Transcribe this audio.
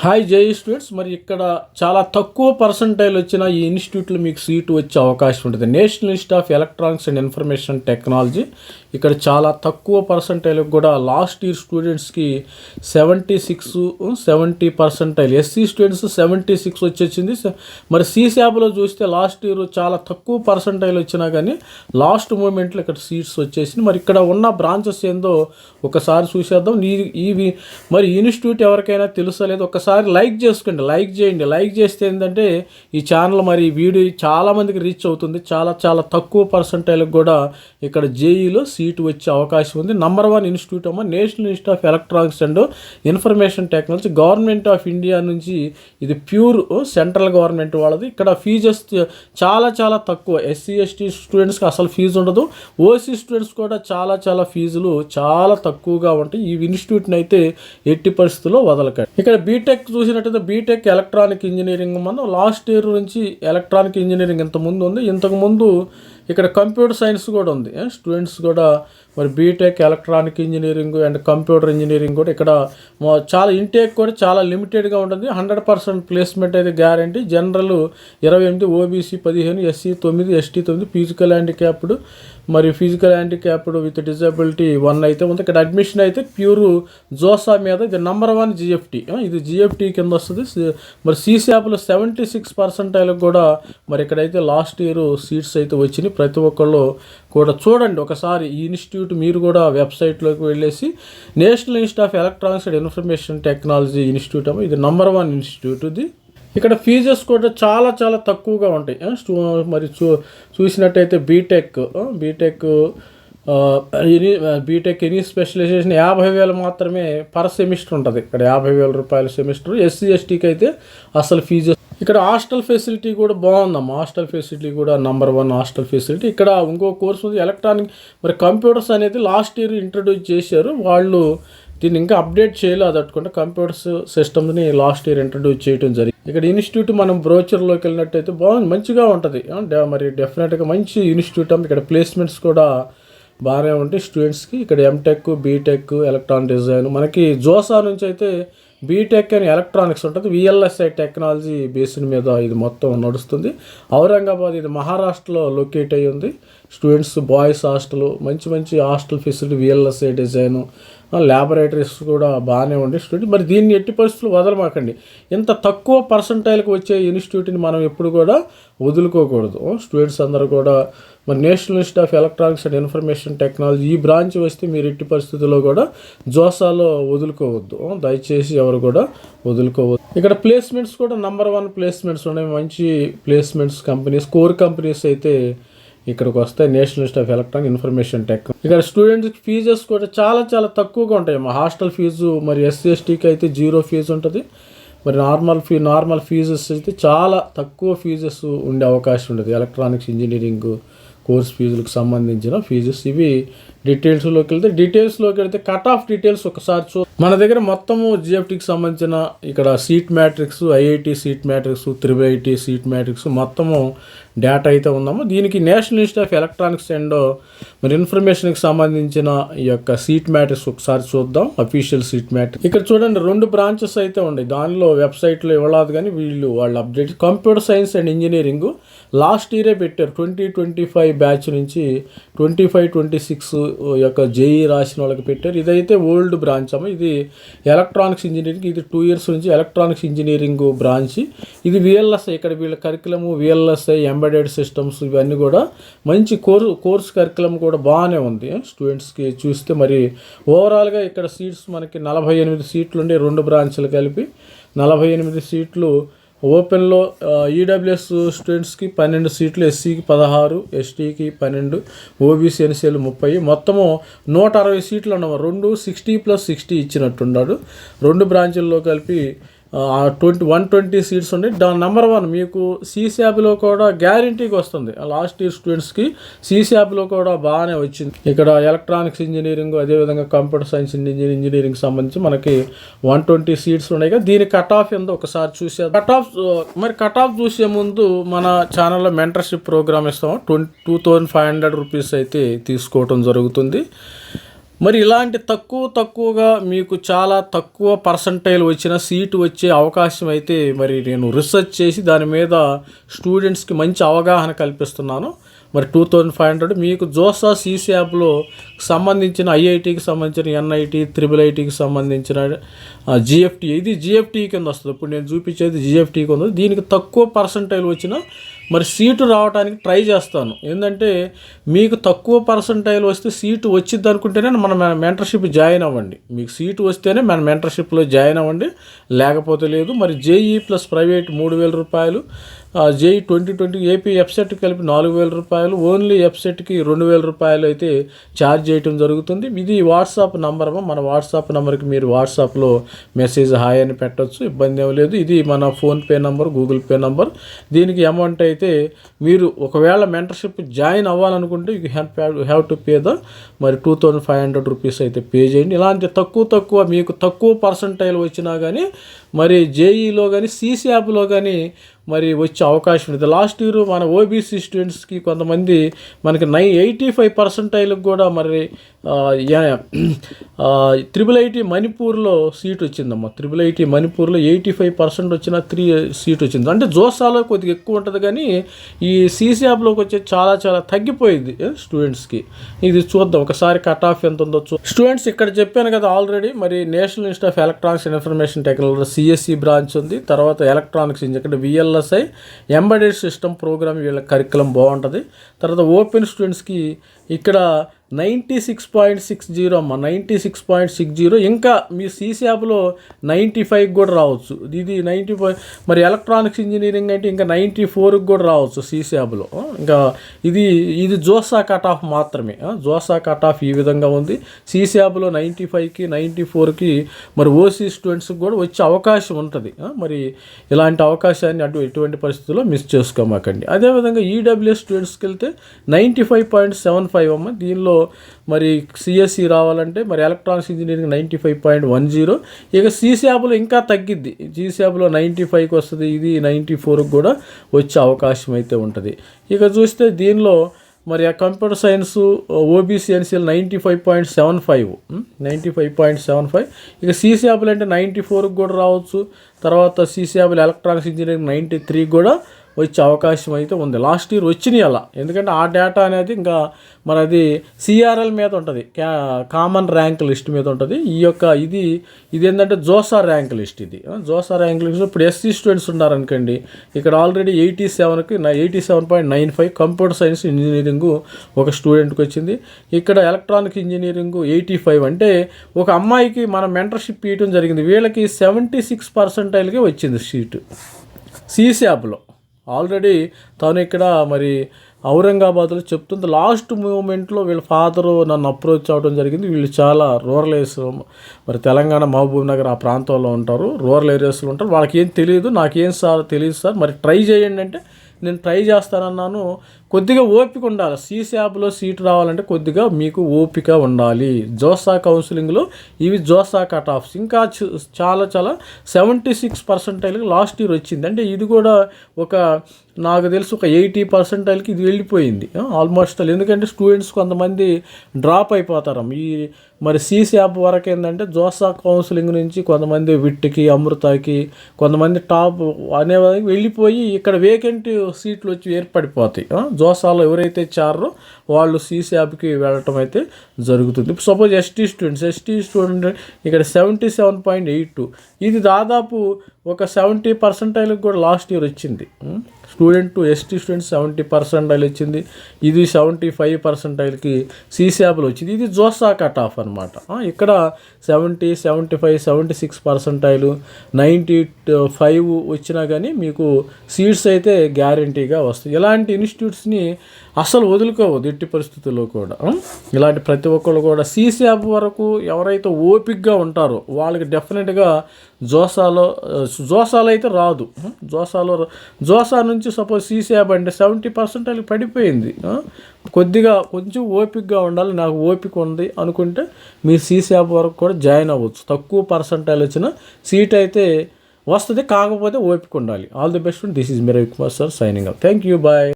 Hi జై students. మరి ఇక్కడ చాలా తక్కువ పర్సంటైల్ వచ్చిన ఈ ఇన్స్టిట్యూట్లో మీకు సీటు వచ్చే అవకాశం ఉంటుంది. National Institute of Electronics and Information technology. ఇక్కడ చాలా తక్కువ పర్సంటైల్కి కూడా లాస్ట్ ఇయర్ స్టూడెంట్స్కి 70% ఎస్సీ స్టూడెంట్స్ 76 వచ్చేసింది. మరి సీశాప్లో చూస్తే లాస్ట్ ఇయర్ చాలా తక్కువ పర్సంటైల్ వచ్చినా కానీ లాస్ట్ మూమెంట్లో ఇక్కడ సీట్స్ వచ్చేసింది. మరి ఇక్కడ ఉన్న బ్రాంచెస్ ఏందో ఒకసారి చూసేద్దాం. ఇవి మరి ఇన్స్టిట్యూట్ ఎవరికైనా తెలుసలేదు ఒకసారి లైక్ చేసుకోండి, లైక్ చేయండి. లైక్ చేస్తే ఏంటంటే ఈ ఛానల్ మరి వీడియో చాలామందికి రీచ్ అవుతుంది. చాలా చాలా తక్కువ పర్సంటైల్కి కూడా ఇక్కడ జేఈలో సీటు వచ్చే అవకాశం ఉంది. నంబర్ 1 ఇన్స్టిట్యూట్ అమ్మ national Institute of Electronics and Information technology. Government of India నుంచి ఇది ప్యూర్ సెంట్రల్ గవర్నమెంట్ వాళ్ళది. ఇక్కడ ఫీజెస్ చాలా చాలా తక్కువ. ఎస్సీ ఎస్టీ స్టూడెంట్స్కి అసలు ఫీజు ఉండదు. ఓసీ స్టూడెంట్స్ కూడా చాలా చాలా ఫీజులు చాలా తక్కువగా ఉంటాయి. ఈ ఇన్స్టిట్యూట్ని అయితే ఎట్టి పరిస్థితుల్లో వదలకండి. ఇక్కడ బీటెక్ చూసినట్టయితే బీటెక్ ఎలక్ట్రానిక్ ఇంజనీరింగ్ మనం లాస్ట్ ఇయర్ నుంచి ఎలక్ట్రానిక్ ఇంజనీరింగ్ ఇంతకుముందు ఉంది. ఇంతకుముందు ఇక్కడ కంప్యూటర్ సైన్స్ కూడా ఉంది. స్టూడెంట్స్ కూడా మరి B Tech electronic engineering and computer engineering కూడా ఇక్కడ చాలా ఇంటేక్ కూడా చాలా లిమిటెడ్గా ఉంటుంది. 100% ప్లేస్మెంట్ అయితే guarantee. General 28, OBC 15, SC 9, ST 9, physical handicapped మరి ఫిజికల్ హ్యాండిక్యాప్డ్ విత్ డిజబిలిటీ 1 అయితే ఉంది. ఇక్కడ అడ్మిషన్ అయితే ప్యూర్ జోసా మీద. ఇది నంబర్ 1 జిఎఫ్టీ. ఇది జిఎఫ్టీ కింద వస్తుంది. మరి సీశాప్లో 76% కూడా మరి ఇక్కడైతే లాస్ట్ ఇయర్ సీట్స్ అయితే వచ్చినాయి. ప్రతి ఒక్కళ్ళు కూడా చూడండి ఒకసారి ఈ ఇన్స్టిట్యూట్. మీరు కూడా వెబ్సైట్లోకి వెళ్ళేసి national Institute of Electronics and Information technology institute అమ్మ. ఇది నంబర్ 1 ఇన్స్టిట్యూట్. ఇది ఇక్కడ ఫీజెస్ కూడా చాలా చాలా తక్కువగా ఉంటాయి. మరి చూసినట్టయితే బీటెక్ ఎనీ స్పెషలైజేషన్ 50,000 మాత్రమే పర్ సెమిస్టర్ ఉంటుంది. ఇక్కడ 50,000 రూపాయల సెమిస్టర్. ఎస్సీ ఎస్టీకి అయితే అసలు ఫీజెస్. ఇక్కడ హాస్టల్ ఫెసిలిటీ కూడా బాగుందమ్మా. హాస్టల్ ఫెసిలిటీ కూడా నంబర్ 1 హాస్టల్ ఫెసిలిటీ. ఇక్కడ ఇంకో కోర్సు ఉంది ఎలక్ట్రానిక్ మరి కంప్యూటర్స్ అనేది లాస్ట్ ఇయర్ ఇంట్రడ్యూస్ చేశారు. వాళ్ళు దీన్ని ఇంకా అప్డేట్ చేయలేదు అనుకుంటే. కంప్యూటర్స్ సిస్టమ్స్ని లాస్ట్ ఇయర్ ఇంట్రడ్యూస్ చేయడం జరిగింది. ఇక్కడ ఇన్స్టిట్యూట్ మనం బ్రోచర్లోకి వెళ్ళినట్టయితే బాగుంది, మంచిగా ఉంటుంది. మరి డెఫినెట్గా మంచి ఇన్స్టిట్యూట్. ఇక్కడ ప్లేస్మెంట్స్ కూడా బాగానే ఉంటాయి స్టూడెంట్స్కి. ఇక్కడ ఎంటెక్ బీటెక్ ఎలక్ట్రానిక్ డిజైన్. మనకి జోసా నుంచి అయితే బీటెక్ అని ఎలక్ట్రానిక్స్ ఉంటుంది. విఎల్ఎస్ఐ టెక్నాలజీ బేస్డ్ మీద ఇది మొత్తం నడుస్తుంది. ఔరంగాబాద్ ఇది మహారాష్ట్రలో లొకేట్ అయ్యి ఉంది. స్టూడెంట్స్ బాయ్స్ హాస్టల్ మంచి మంచి hostel facility, VLSI design, laboratories కూడా బాగానే ఉండే స్టూడెంట్. మరి దీన్ని ఎట్టి పరిస్థితులు వదలమాకండి. ఇంత తక్కువ పర్సంటైల్కి వచ్చే ఇన్స్టిట్యూట్ని మనం ఎప్పుడు కూడా వదులుకోకూడదు. స్టూడెంట్స్ అందరూ కూడా మరి National Institute of Electronics and Information technology ఈ బ్రాంచ్ వస్తే మీరు ఎట్టి పరిస్థితుల్లో కూడా జోసాలో వదులుకోవద్దు. దయచేసి ఎవరు కూడా వదులుకోవద్దు. ఇక్కడ ప్లేస్మెంట్స్ కూడా నంబర్ 1 ప్లేస్మెంట్స్ ఉన్నాయి. మంచి ప్లేస్మెంట్స్ కంపెనీస్, కోర్ కంపెనీస్ అయితే ఇక్కడికి వస్తాయి. National Institute of electronic information tech. ఇక్కడ స్టూడెంట్స్కి ఫీజెస్ కూడా చాలా చాలా తక్కువగా ఉంటాయి. మా హాస్టల్ ఫీజు మరి ఎస్సీ ఎస్టీకి అయితే 0 ఫీజు ఉంటుంది. మరి నార్మల్ ఫీజెస్ అయితే చాలా తక్కువ ఫీజెస్ ఉండే అవకాశం ఉంటుంది. ఎలక్ట్రానిక్స్ ఇంజనీరింగ్ కోర్స్ ఫీజులకు సంబంధించిన ఫీజెస్ ఇవి. డీటెయిల్స్లోకి వెళ్తే కట్ ఆఫ్ డీటెయిల్స్ ఒకసారి మన దగ్గర మొత్తము జిఎఫ్టీకి సంబంధించిన ఇక్కడ seat matrix, IIT seat matrix, IIIT seat matrix మొత్తము డేటా అయితే ఉందాము. దీనికి national Institute of Electronics and మరి ఇన్ఫర్మేషన్కి సంబంధించిన ఈ యొక్క సీట్ మ్యాట్రిక్స్ ఒకసారి చూద్దాం. అఫీషియల్ సీట్ మ్యాట్రిక్స్ ఇక్కడ చూడండి 2 బ్రాంచెస్ అయితే ఉన్నాయి. దానిలో వెబ్సైట్లో ఇవ్వలేదు కానీ వాళ్ళు update. Computer science and engineering last ఇయరే పెట్టారు. 2025 బ్యాచ్ నుంచి 25-26 యొక్క జేఈ రాసిన వాళ్ళకి పెట్టారు. ఇదైతే ఓల్డ్ బ్రాంచ్ అమ్మ. ఇది ఎలక్ట్రానిక్స్ ఇంజనీరింగ్. ఇది 2 ఇయర్స్ నుంచి ఎలక్ట్రానిక్స్ ఇంజనీరింగ్ బ్రాంచ్. ఇది విఎల్ఎస్ఐ. ఇక్కడ వీళ్ళ కరికులము విఎల్ఎస్ఐ, ఎంబెడెడ్ సిస్టమ్స్ ఇవన్నీ కూడా మంచి కోర్స్ కరికులం కూడా బాగానే ఉంది. స్టూడెంట్స్కి చూస్తే మరి ఓవరాల్గా ఇక్కడ సీట్స్ మనకి 48 సీట్లు ఉండే 2 బ్రాంచ్లు కలిపి 48 సీట్లు. ఓపెన్లో ఈడబ్ల్యూఎస్ స్టూడెంట్స్కి 12 సీట్లు, ఎస్సీకి 16, ఎస్టీకి 12, ఓబీసీ ఎన్సీఎల్ 30, మొత్తము 160 సీట్లు అన్నమాట. 60+60 ఇచ్చినట్టున్నాడు. 2 బ్రాంచుల్లో కలిపి 120 సీట్స్ ఉన్నాయి. నంబర్ 1 మీకు సీశాప్లో కూడా గ్యారంటీకి వస్తుంది. లాస్ట్ ఇయర్ స్టూడెంట్స్కి సీశాప్లో కూడా బాగానే వచ్చింది. ఇక్కడ ఎలక్ట్రానిక్స్ ఇంజనీరింగ్ అదేవిధంగా కంప్యూటర్ సైన్స్ ఇంజనీరింగ్ సంబంధించి మనకి 120 సీట్స్ ఉన్నాయి కదా. దీని కట్ ఆఫ్ ఏందో ఒకసారి చూసే. కట్ ఆఫ్ చూసే ముందు మన ఛానల్లో మెంటర్షిప్ ప్రోగ్రామ్ ఇస్తాము. 2,500 రూపీస్ అయితే తీసుకోవటం జరుగుతుంది. మరి ఇలాంటి తక్కువగా మీకు చాలా తక్కువ పర్సంటైల్ వచ్చిన సీటు వచ్చే అవకాశం అయితే మరి నేను రీసెర్చ్ చేసి దాని మీద స్టూడెంట్స్కి మంచి అవగాహన కల్పిస్తున్నాను. మరి 2500 మీకు జోసా సీశాప్లో సంబంధించిన ఐఐటికి సంబంధించిన ఎన్ఐటి IIITకి సంబంధించిన జిఎఫ్టీ, ఇది జిఎఫ్టీ కింద వస్తుంది. ఇప్పుడు నేను చూపించేది జిఎఫ్టీ కింద. దీనికి తక్కువ పర్సంటైల్ వచ్చిన మరి సీటు రావడానికి ట్రై చేస్తాను. ఏంటంటే మీకు తక్కువ పర్సంటైల్ వస్తే సీటు వచ్చింది అనుకుంటేనే మన మెంటర్షిప్ జాయిన్ అవ్వండి. మీకు సీటు వస్తేనే మన మెంటర్షిప్లో జాయిన్ అవ్వండి, లేకపోతే లేదు. మరి జేఈ ప్లస్ ప్రైవేట్ 3000 రూపాయలు, జేఈ 2020 ఏపీ ఎఫ్సెట్ కలిపి 4000 రూపాయలు, ఓన్లీ ఎఫ్సెట్కి 2000 రూపాయలు అయితే ఛార్జ్ చేయడం జరుగుతుంది. ఇది వాట్సాప్ నంబర్. మన వాట్సాప్ నెంబర్కి మీరు వాట్సాప్లో మెసేజ్ హాయ్ అని పెట్టవచ్చు, ఇబ్బంది ఏం లేదు. ఇది మన PhonePe number, Google Pay number. దీనికి అమౌంట్ అయితే మీరు ఒకవేళ మెంటర్షిప్ జాయిన్ అవ్వాలనుకుంటే you have to pay the మరి 2500 రూపీస్ అయితే పే చేయండి. ఇలాంటి తక్కువ మీకు తక్కువ పర్సంటైల్ వచ్చినా కానీ మరి జేఈలో కానీ సీశాప్లో కానీ మరి వచ్చే అవకాశం ఉంది. లాస్ట్ ఇయర్ మన ఓబీసీ స్టూడెంట్స్కి కొంతమంది మనకి 85% కూడా మరి IIIT మణిపూర్లో సీట్ వచ్చిందమ్మా. IIIT మణిపూర్లో 85% వచ్చిన 3 సీట్ వచ్చింది. అంటే జోసాలో కొద్దిగా ఎక్కువ ఉంటుంది కానీ ఈ సీశాప్లోకి వచ్చే చాలా తగ్గిపోయింది స్టూడెంట్స్కి. ఇది చూద్దాం ఒకసారి కట్ ఆఫ్ ఎంత ఉందో స్టూడెంట్స్. ఇక్కడ చెప్పాను కదా ఆల్రెడీ, మరి National Institute of Electronics and Information Technology CSE branch ఉంది. తర్వాత ఎలక్ట్రానిక్స్ ఇక్కడ VLSI ఎంబెడెడ్ సిస్టమ్ ప్రోగ్రామ్ వీళ్ళ కరికులం బాగుంటుంది. తర్వాత ఓపెన్ స్టూడెంట్స్కి ఇక్కడ 96.60 అమ్మ, 96.60. ఇంకా మీ సీశాప్లో 95 కూడా రావచ్చు. ఇది 95. మరి ఎలక్ట్రానిక్స్ ఇంజనీరింగ్ అంటే ఇంకా 94కి కూడా రావచ్చు సీశాప్లో. ఇంకా ఇది జోసా కట్ ఆఫ్ మాత్రమే. జోసా కట్ ఆఫ్ ఈ విధంగా ఉంది. సీశాప్లో 95కి 94కి మరి ఓసీ స్టూడెంట్స్కి కూడా వచ్చే అవకాశం ఉంటుంది. మరి ఇలాంటి అవకాశాన్ని ఎటువంటి పరిస్థితుల్లో మిస్ చేసుకోమాకండి. అదేవిధంగా ఈడబ్ల్యూఎస్ స్టూడెంట్స్కి వెళ్తే 95.75 అమ్మ. దీనిలో మరి సిఎస్సి రావాలంటే మరి ఎలక్ట్రానిక్స్ ఇంజనీరింగ్ 95.10. ఇక సీశాప్లో ఇంకా తగ్గిద్ది. సీశాప్లో 95కి వస్తుంది. ఇది 94కి కూడా వచ్చే అవకాశం అయితే ఉంటుంది. ఇక చూస్తే దీనిలో మరి ఆ కంప్యూటర్ సైన్స్ ఓబీసీ ఎన్సీఎల్ 95.75. ఇక సీశాప్లు అంటే 94కి కూడా రావచ్చు. తర్వాత సీశాప్లు ఎలక్ట్రానిక్స్ ఇంజనీరింగ్ 93 కూడా వచ్చే అవకాశం అయితే ఉంది. లాస్ట్ ఇయర్ వచ్చినాయి అలా. ఎందుకంటే ఆ డేటా అనేది ఇంకా మరి అది సిఆర్ఎల్ మీద ఉంటుంది, కామన్ ర్యాంక్ లిస్ట్ మీద ఉంటుంది. ఇది ఏంటంటే జోసా ర్యాంక్ లిస్ట్. ఇది జోసా ర్యాంక్ లిస్ట్. ఇప్పుడు ఎస్సీ స్టూడెంట్స్ ఉన్నారనుకోండి, ఇక్కడ ఆల్రెడీ 87.95 కంప్యూటర్ సైన్స్ ఇంజనీరింగ్ ఒక స్టూడెంట్కి వచ్చింది. ఇక్కడ ఎలక్ట్రానిక్ ఇంజనీరింగ్ 85. అంటే ఒక అమ్మాయికి మనం మెంటర్షిప్ ఇవ్వడం జరిగింది. వీళ్ళకి 76%కి వచ్చింది సీటు సీశాప్లో. ఆల్రెడీ తను ఇక్కడ మరి ఔరంగాబాద్లో చెప్తుంది. లాస్ట్ మూమెంట్లో వీళ్ళ ఫాదరు నన్ను అప్రోచ్ అవ్వడం జరిగింది. వీళ్ళు చాలా రూరల్ ఏరియాస్, మరి తెలంగాణ మహబూబ్ నగర్ ఆ ప్రాంతంలో ఉంటారు, రూరల్ ఏరియాస్లో ఉంటారు. వాళ్ళకి ఏం తెలియదు, నాకేం సార్ తెలియదు సార్, మరి ట్రై చేయండి అంటే నేను ట్రై చేస్తానన్నాను. కొద్దిగా ఓపిక ఉండాలి. సీశాప్లో సీటు రావాలంటే కొద్దిగా మీకు ఓపిక ఉండాలి. జోసా కౌన్సిలింగ్లో ఇవి జోసా కట్ ఆఫ్స్ ఇంకా చాలా 76%కి లాస్ట్ ఇయర్ వచ్చింది. అంటే ఇది కూడా నాకు తెలిసి ఒక 80%కి ఇది వెళ్ళిపోయింది ఆల్మోస్ట్. ఎందుకంటే స్టూడెంట్స్ కొంతమంది డ్రాప్ అయిపోతారు. మరి సీశాప్ వరకు ఏంటంటే జోసా కౌన్సిలింగ్ నుంచి కొంతమంది విట్కి, అమృతకి, కొంతమంది టాప్ అనేవారికి వెళ్ళిపోయి ఇక్కడ వేకెంట్ సీట్లు వచ్చి ఏర్పడిపోతాయి. జోసాలో ఎవరైతే ఇచ్చారో వాళ్ళు సీశాప్కి వెళ్ళటం అయితే జరుగుతుంది. ఇప్పుడు సపోజ్ ఎస్టీ స్టూడెంట్ ఇక్కడ 77.82. ఇది దాదాపు ఒక 70%కి కూడా లాస్ట్ ఇయర్ వచ్చింది. ఎస్టీ స్టూడెంట్ 70% వచ్చింది. ఇది 75%కి సీశాప్లో వచ్చింది. ఇది జోసా కట్ ఆఫ్ అనమాట. ఇక్కడ 70, 75, 76%, 95 వచ్చినా కానీ మీకు సీట్స్ అయితే గ్యారంటీగా వస్తాయి. ఇలాంటి ఇన్స్టిట్యూట్స్ని అసలు వదులుకోవద్దు ఎట్టి పరిస్థితుల్లో కూడా. ఇలాంటి ప్రతి ఒక్కళ్ళు కూడా సీశాప్ వరకు ఎవరైతే ఓపిక్గా ఉంటారో వాళ్ళకి డెఫినెట్గా జోసాలో అయితే రాదు. జోసా నుంచి సపోజ్ సీశాప్ అంటే 70% పడిపోయింది. కొంచెం ఓపికగా ఉండాలి. నాకు ఓపిక ఉంది అనుకుంటే మీరు సీశాప్ వరకు కూడా జాయిన్ అవ్వచ్చు. తక్కువ పర్సంటైల్ వచ్చిన సీట్ అయితే వస్తుంది, కాకపోతే ఓపిక ఉండాలి. All the best. This is me Ravikumar sir signing off. Thank you, bye.